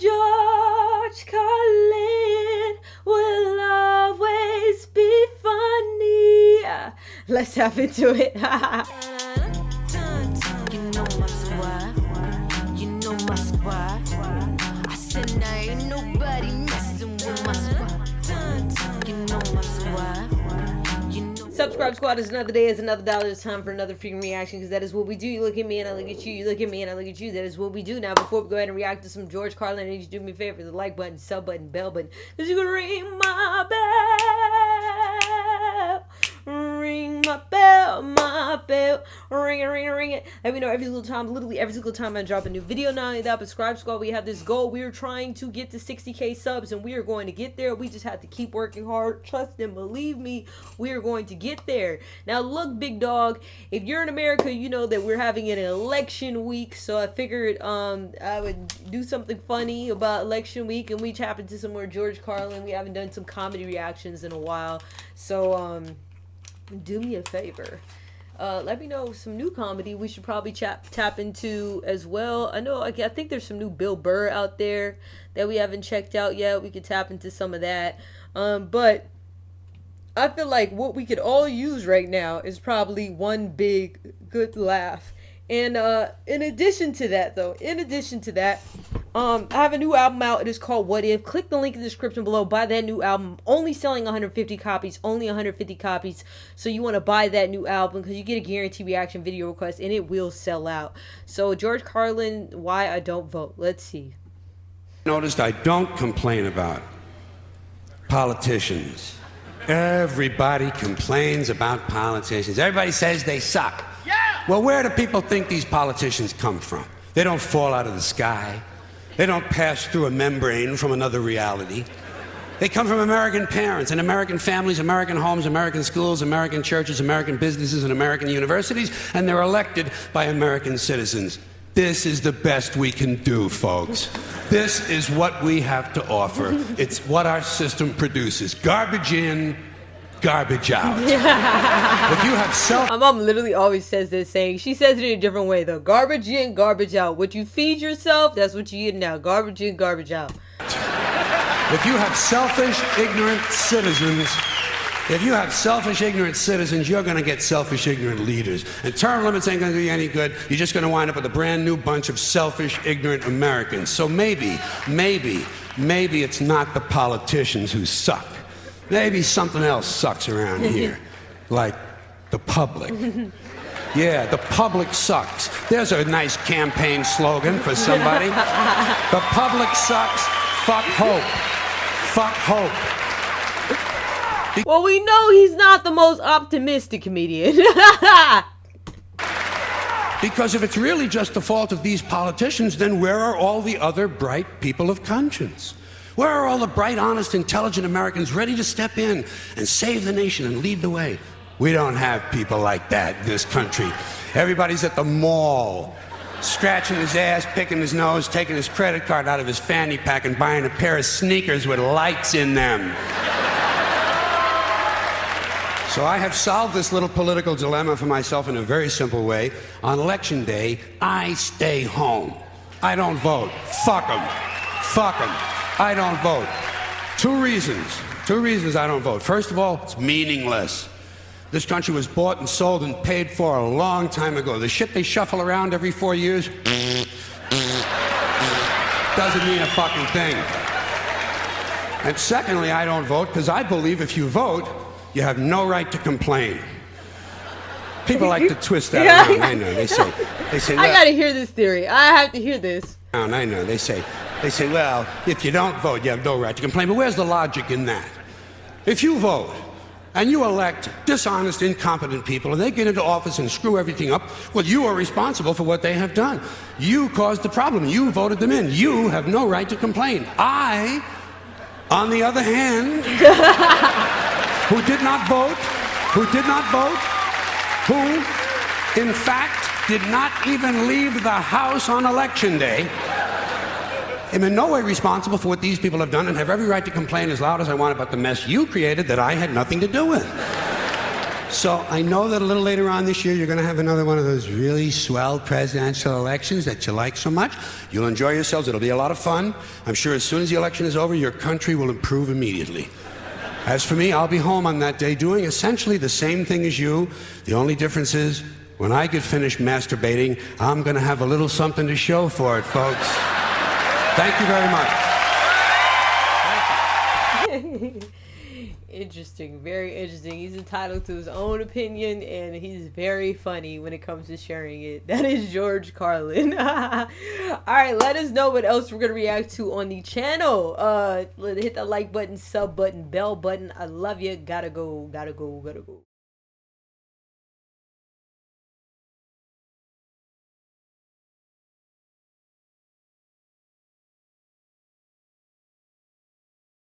George Carlin will always be funny. Let's tap into it. You know my squad. You know my squad. I said there ain't nobody messing with my squad. You know my squad. Subscribe Squad is another day, is another dollar. It's time for another freaking reaction, because that is what we do. You look at me and I look at you. You look at me and I look at you. That is what we do. Now, before we go ahead and react to some George Carlin, I need you to do me a favor. The like button, sub button, bell button. Because you can ring my bell. Ring my bell, my bell. Ring it, ring it, ring it. Let me know every single time, literally every single time I drop a new video. Not only that, but Subscribe Squad, we have this goal. We are trying to get to 60K subs, and we are going to get there. We just have to keep working hard. Trust and believe me, we are going to get there. Now, look, big dog, if you're in America, you know that we're having an election week. So I figured I would do something funny about election week, and we tap into some more George Carlin. We haven't done some comedy reactions in a while. So, do me a favor. Let me know some new comedy we should probably tap into as well. I think there's some new Bill Burr out there that we haven't checked out yet. We could tap into some of that. But I feel like what we could all use right now is probably one big good laugh. And in addition to that, I have a new album out. It is called What If. Click the link in the description below. Buy that new album. Only selling 150 copies. Only 150 copies. So you want to buy that new album because you get a guaranteed reaction video request and it will sell out. So George Carlin, Why I Don't Vote. Let's see. Noticed I don't complain about politicians. Everybody complains about politicians. Everybody says they suck. Yeah! Well, where do people think these politicians come from? They don't fall out of the sky. They don't pass through a membrane from another reality. They come from American parents and American families, American homes, American schools, American churches, American businesses, and American universities, and they're elected by American citizens. This is the best we can do, folks. This is what we have to offer. It's what our system produces. Garbage in, garbage out. If you have My mom literally always says this saying. She says it in a different way though. Garbage in, garbage out. What you feed yourself, that's what you eat now. Garbage in, garbage out. If you have selfish, ignorant citizens, you're going to get selfish, ignorant leaders. And term limits ain't going to do you any good. You're just going to wind up with a brand new bunch of selfish, ignorant Americans. So maybe it's not the politicians who suck. Maybe something else sucks around here, like the public. Yeah, the public sucks. There's a nice campaign slogan for somebody. The public sucks. Fuck hope. Fuck hope. Well, we know he's not the most optimistic comedian. Because if it's really just the fault of these politicians, then where are all the other bright people of conscience? Where are all the bright, honest, intelligent Americans ready to step in and save the nation and lead the way? We don't have people like that in this country. Everybody's at the mall, scratching his ass, picking his nose, taking his credit card out of his fanny pack and buying a pair of sneakers with lights in them. So I have solved this little political dilemma for myself in a very simple way. On election day, I stay home. I don't vote. Fuck them. Fuck them. I don't vote. Two reasons I don't vote. First of all, it's meaningless. This country was bought and sold and paid for a long time ago. The shit they shuffle around every 4 years doesn't mean a fucking thing. And secondly, I don't vote because I believe if you vote, you have no right to complain. People like to twist that around. I know. They say, I gotta hear this theory. I have to hear this. I know. They say, well, if you don't vote, you have no right to complain. But where's the logic in that? If you vote and you elect dishonest, incompetent people, and they get into office and screw everything up, well, you are responsible for what they have done. You caused the problem. You voted them in. You have no right to complain. I, on the other hand, who did not vote, who in fact did not even leave the house on election day, am in no way responsible for what these people have done and have every right to complain as loud as I want about the mess you created that I had nothing to do with. So I know that a little later on this year, you're going to have another one of those really swell presidential elections that you like so much. You'll enjoy yourselves. It'll be a lot of fun. I'm sure as soon as the election is over, your country will improve immediately. As for me, I'll be home on that day doing essentially the same thing as you. The only difference is, when I get finished masturbating, I'm going to have a little something to show for it, folks. Thank you very much. Interesting, very interesting. He's entitled to his own opinion, and he's very funny when it comes to sharing it. That is George Carlin. All right, let us know what else we're gonna react to on the channel. Hit the like button, sub button, bell button. I love you. Gotta go.